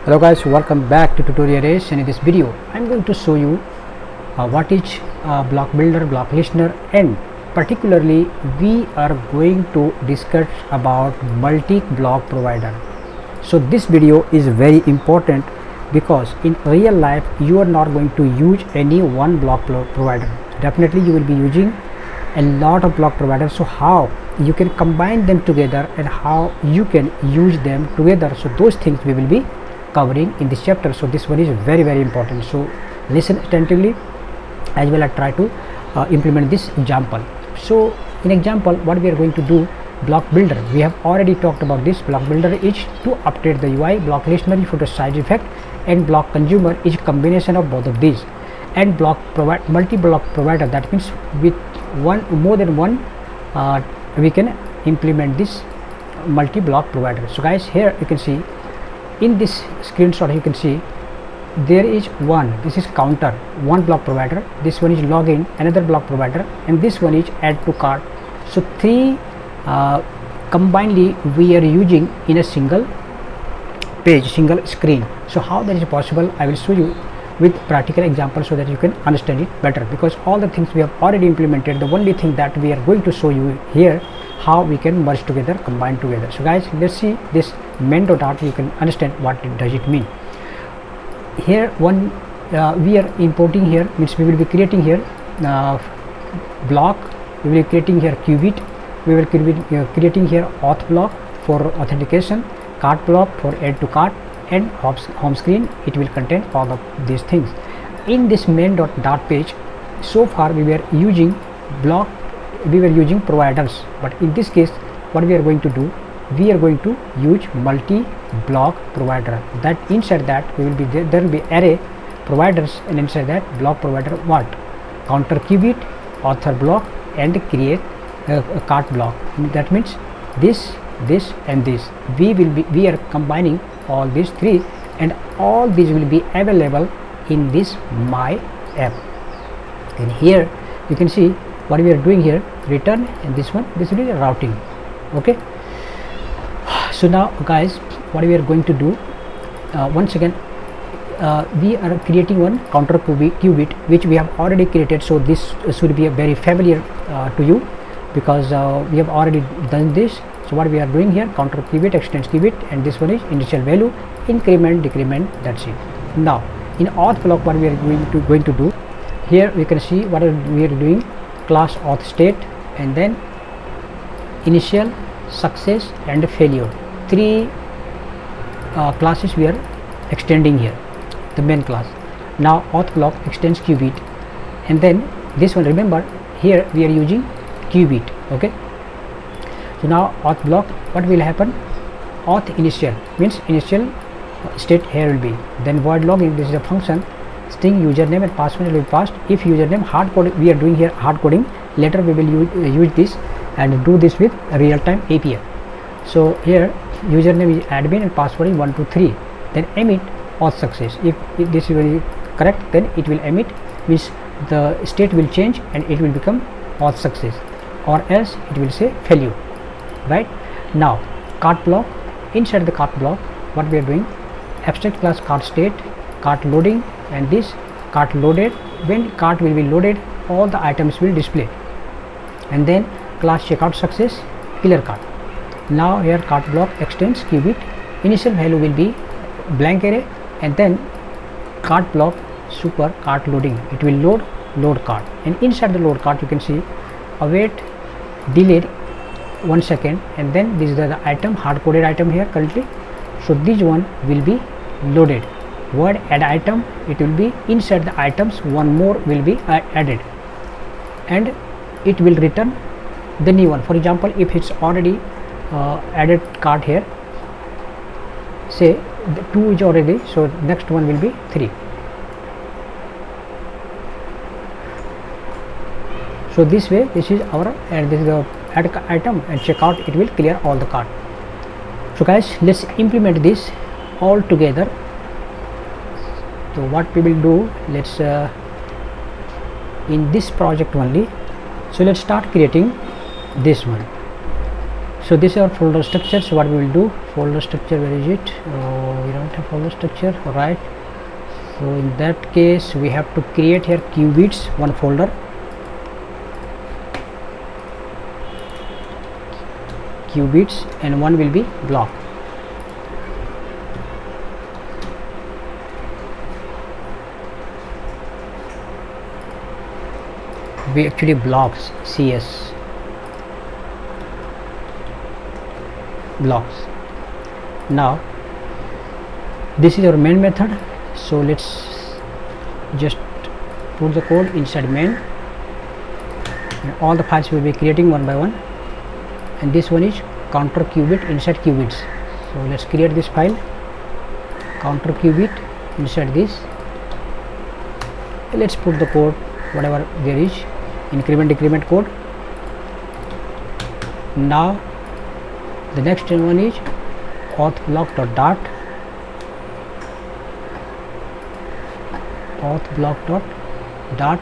Hello guys, welcome back to Tutorial Ace, and in this video I'm going to show you what is block builder, block listener, and particularly we are going to discuss about multi-block provider. So this video is very important because in real life you are not going to use any one block provider. Definitely you will be using a lot of block providers. So how you can combine them together and how you can use them together, so those things we will be covering in this chapter. So this one is very important, so listen attentively as well. I try to implement this example. So in example, what we are going to do, block builder, we have already talked about this. Block builder is to update the UI, block listener is for the size effect, and block consumer is combination of both of these. And block multi-block provider, that means with more than one we can implement this multi-block provider. So guys, here you can see in this screenshot, you can see there is one, this is counter, one block provider, this one is login, another block provider, and this one is add to cart. So three combinedly we are using in a single page, single screen. So how that is possible, I will show you with practical example so that you can understand it better, because all the things we have already implemented. The only thing that we are going to show you here, how we can merge together, combine together. So guys, let's see this main.art, you can understand what does it mean. Here one we are importing here, means we will be creating here block, we will be creating here qubit, we will be creating here auth block for authentication, cart block for add to cart, and home screen, it will contain all of these things. In this main.dart page, so far we were using block, we were using providers, but in this case what we are going to do, we are going to use multi-block provider. That inside that we will be there will be array providers, and inside that block provider what, counter qubit, author block, and create a cart block. That means this and this, we are combining all these three, and all these will be available in this my app. And here you can see what we are doing here, return, and this will be routing. Okay, so now guys, what we are going to do, once again we are creating one counter qubit which we have already created. So this should be a very familiar to you, because we have already done this. So what we are doing here, counter qubit, extends qubit, and this one is initial value, increment, decrement, that's it. Now in auth block, what we are going to do, here we can see what we are doing, class auth state, and then initial, success, and failure. Three classes we are extending here, the main class. Now auth block extends qubit, and then this one, remember here we are using qubit. Okay, so now auth block, what will happen, auth initial means initial state here will be, then void login, this is a function, string username and password will be passed. If username hard code, we are doing here hard coding, later we will use this and do this with real-time API. So here username is admin and password is 123, then emit auth success. If this is correct, then it will emit, means the state will change and it will become auth success, or else it will say failure. Right now cart block, inside the cart block, what we are doing, abstract class cart state, cart loading, and this cart loaded, when cart will be loaded all the items will display, and then class checkout success, killer cart. Now here cart block extends qubit, initial value will be blank array, and then cart block super cart loading, it will load cart, and inside the load cart you can see await delayed 1 second, and then this is the item, hard coded item here currently. So this one will be loaded, word add item, it will be inside the items, one more will be added, and it will return the new one. For example, if it's already added cart here, say the 2 is already, so next one will be 3. So this way, this is our, and this is the add item, and checkout, it will clear all the cart. So guys, let's implement this all together. So what we will do, let's in this project only, so let's start creating this one. So this is our folder structure. So what we will do, folder structure, where is it? We don't have folder structure, right? So in that case we have to create here qubits, one folder, qubits, and one will be block. We actually blocks, CS blocks. Now this is our main method, so let's just put the code inside main, and all the files we will be creating one by one, and this one is counter qubit inside qubits. So let's create this file, counter qubit inside this. Let's put the code whatever there is, increment decrement code. Now the next one is auth_block.dart, auth_block.dart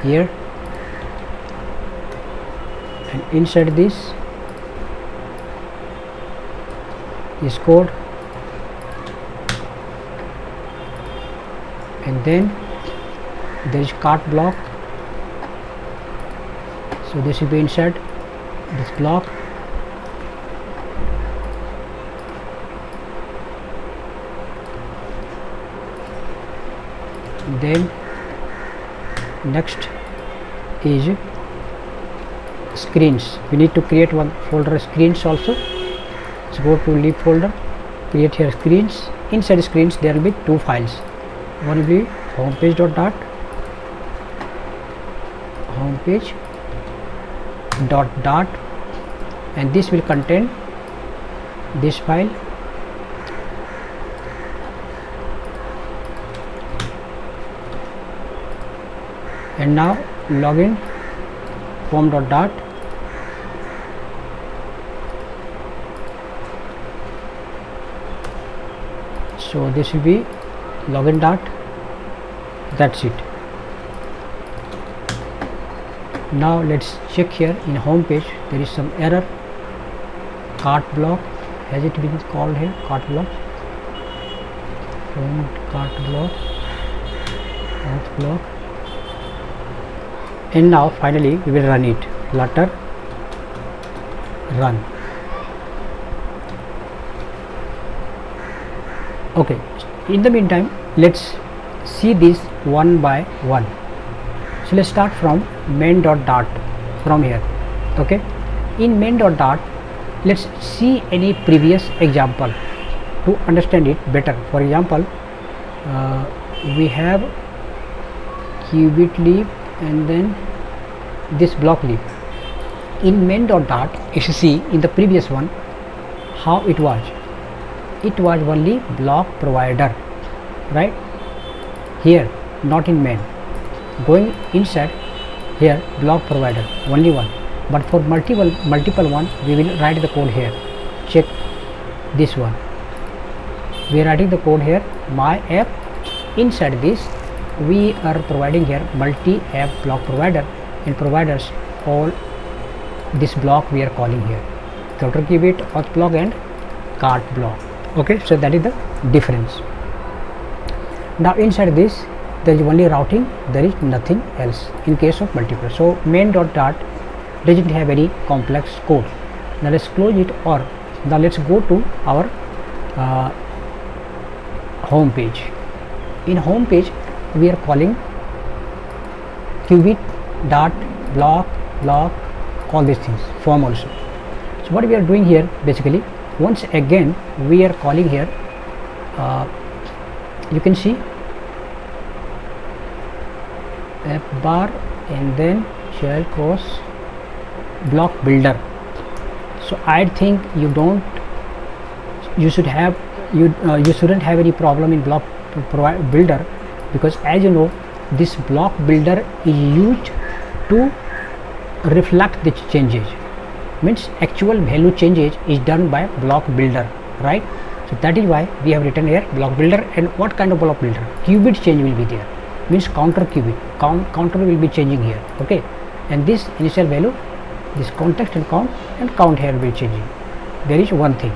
here, and inside this is code, and then there is cart block. So this will be inside this block, then next is screens. We need to create one folder screens also. Let's go to lib folder, create here screens. Inside screens there will be two files, one will be homepage.dart, homepage.dart, and this will contain this file, and now login form.dart, so this will be login dart. That's it. Now let's check here in home page, there is some error, cart block. Has it been called here? Cart block, cart block, auth block, and now finally we will run it. Flutter run. Okay, in the meantime let's see this one by one. So let's start from main.dart from here. Okay, in main.dart let's see any previous example to understand it better. For example, we have qubit lib and then this block lib. In main.dart, if you see in the previous one how it was only block provider, right? Here not in main, going inside here block provider only one, but for multiple one we will write the code here. Check this one, we are writing the code here, my app. Inside this we are providing here multi app block provider, and providers all this block we are calling here counter qubit, auth block and cart block. Okay, so that is the difference. Now inside this there is only routing, there is nothing else in case of multiple. So main.dart doesn't have any complex code. Now let's close it, or now let's go to our home page. In home page we are calling qubit dart block, all these things, form also. So what we are doing here, basically once again we are calling here, you can see app bar and then shell cross block builder. So I think you shouldn't have any problem in block builder, because as you know this block builder is used to reflect the changes, means actual value changes is done by block builder, right? So that is why we have written here block builder. And what kind of block builder? Qubit change will be there, means counter qubit, counter will be changing here. Okay, and this initial value this context and count here will be changing. There is one thing.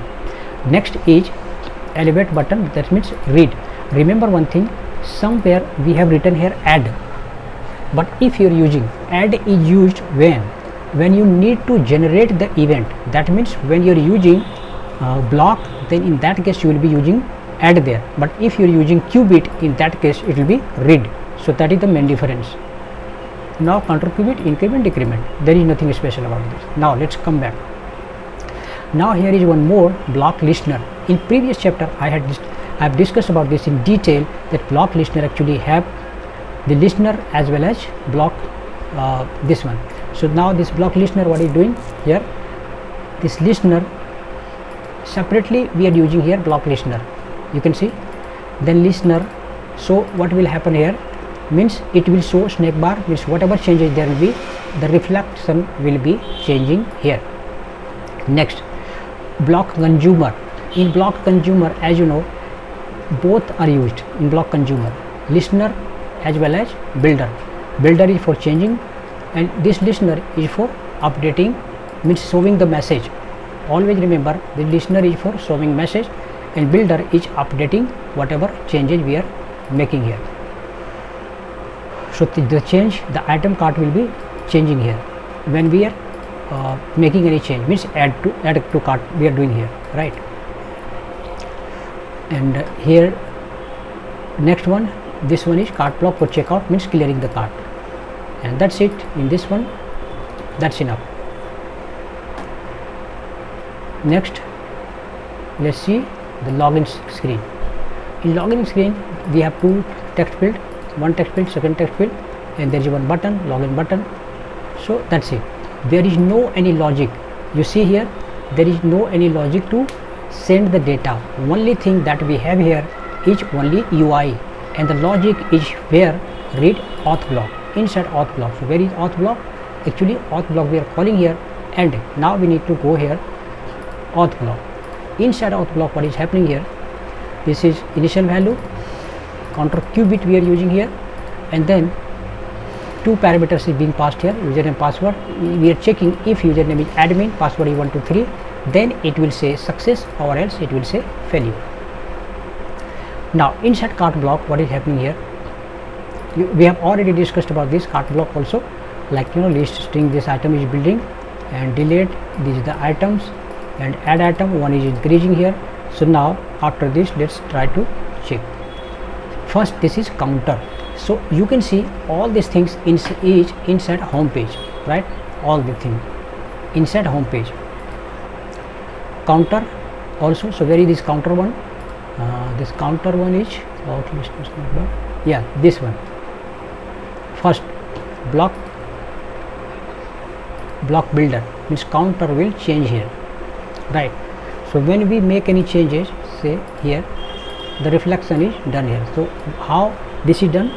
Next is elevate button, that means read. Remember one thing, somewhere we have written here add, but if you are using add is used when you need to generate the event. That means when you are using block, then in that case you will be using add there, but if you are using qubit, in that case it will be read. So that is the main difference. Now counter qubit, increment, decrement, there is nothing special about this. Now let's come back. Now here is one more block listener. In previous chapter I have discussed about this in detail, that block listener actually have the listener as well as block this one. So now this block listener, what is doing here, this listener separately we are using here block listener, you can see, then listener. So what will happen here means it will show snake bar, means whatever changes there will be, the reflection will be changing here. Next, block consumer. In block consumer, as you know, both are used in block consumer, listener as well as builder. Builder is for changing and this listener is for updating, means showing the message. Always remember, the listener is for showing message and builder is updating whatever changes we are making here. So the change, the item cart will be changing here when we are making any change, means add to cart we are doing here, right? And here next one, this one is cart block for checkout, means clearing the cart, and that's it. In this one, that's enough. Next, let's see the login screen. In login screen we have two text field, one text field, second text field, and there is one button, login button. So that's it. There is no any logic. You see here, there is no any logic to send the data. Only thing that we have here is only UI, and the logic is where read auth block, inside auth block. So where is auth block? Actually auth block we are calling here, and now we need to go here auth block. Inside auth block, what is happening here, this is initial value, counter qubit we are using here, and then two parameters is being passed here, username, password. We are checking if username is admin, password is 123, then it will say success or else it will say failure. Now inside cart block, what is happening here, we have already discussed about this cart block also, like list string, this item is building, and delete, these are the items, and add item, one is increasing here. So now after this, let's try to check. First, this is counter. So you can see all these things is inside home page, right? All the things inside home page. Counter also. So where is this counter one? This counter one is yeah, this one. First, block builder, means counter will change here, right? So when we make any changes, say here, the reflection is done here. So how this is done?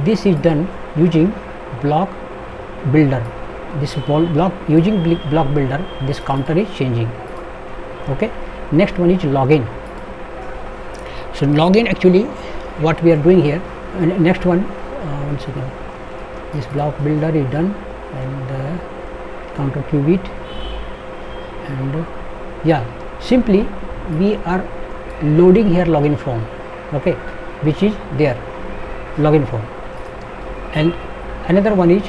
This is done using block builder. This block, using block builder, this counter is changing. Okay. Next one is login. So login, actually what we are doing here, and next one, one second, this block builder is done, and counter qubit, and yeah, simply we are loading here login form, okay, which is there, login form. And another one is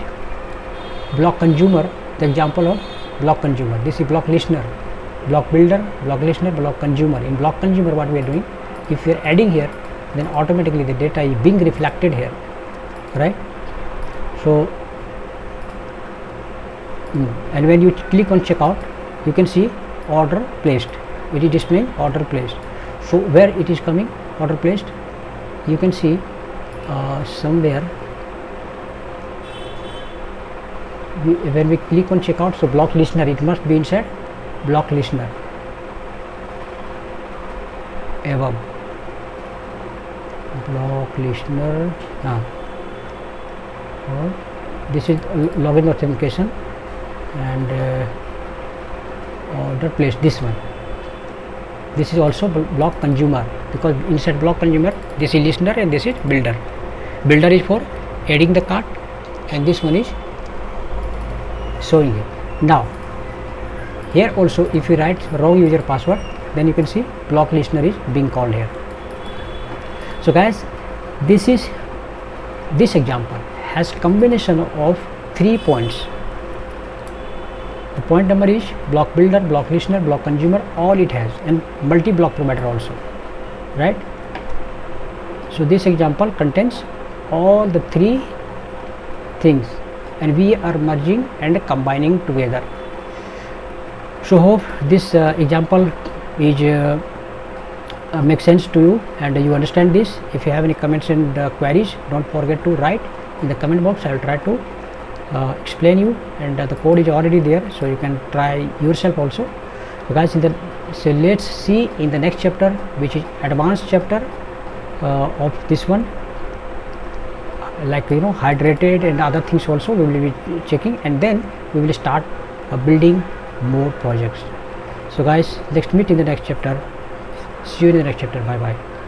block consumer, the example of block consumer. This is block listener, block builder, block listener, block consumer. In block consumer, what we are doing, if you are adding here, then automatically the data is being reflected here, right? So and when you click on checkout, you can see order placed, it is displaying order placed. So where it is coming, order placed, you can see somewhere when we click on checkout. So block listener, it must be inside block listener, above block listener. This is login authentication, and order placed, this one. This is also block consumer, because inside block consumer, this is listener and this is builder. Builder is for adding the cart, and this one is showing it. Now here also, if you write wrong user password, then you can see BLoC listener is being called here. So guys, this example has combination of 3 points. The point number is block builder, block listener, block consumer, all it has, and multi-block provider also, right? So this example contains all the 3 things, and we are merging and combining together. So hope this example is makes sense to you and you understand this. If you have any comments and queries, don't forget to write in the comment box. I will try to explain you, and the code is already there, so you can try yourself also. So guys, so let's see in the next chapter, which is advanced chapter of this one, like hydrated and other things also we will be checking, and then we will start building more projects. So guys, let's meet in the next chapter. See you in the next chapter. Bye bye.